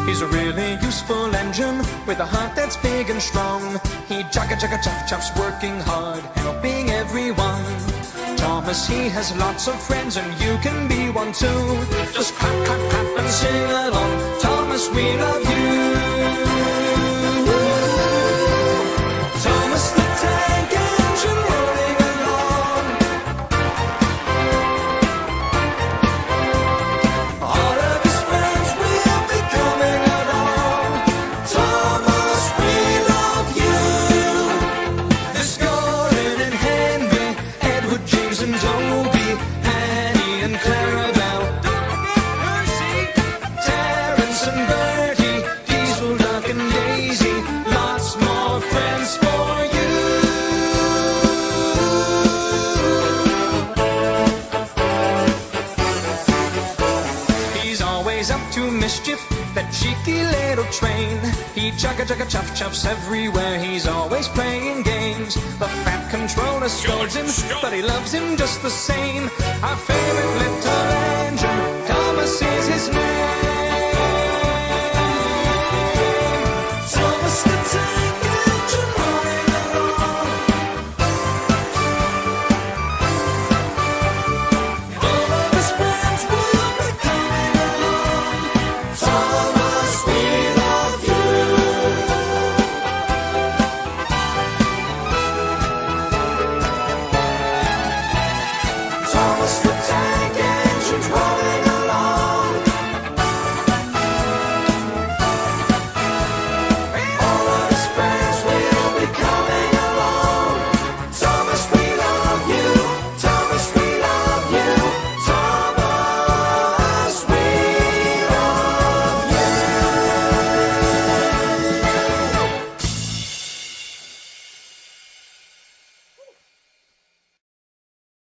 He's a really useful engine with a heart that's big and strong. He jagga chuff chuffs, working hard, helping everyone. Thomas, he has lots of friends, and you can be one too. Just clap, clap, clap and sing along. Thomas, we love you. Thomas the Tank Engine rolling along. All of his friends will be coming along. Thomas, we love you. There's Gordon and Henry, Edward, James and Toby, Annie and Clarabelle, Percy, Terence and Bertie, Diesel, Duck and Daisy, lots more friends for you. He's always up to mischief, that cheeky little train. He jagga chuff chuffs everywhere, he's always playing games. The fat controller scolds him, but he loves him just the same. Our favorite little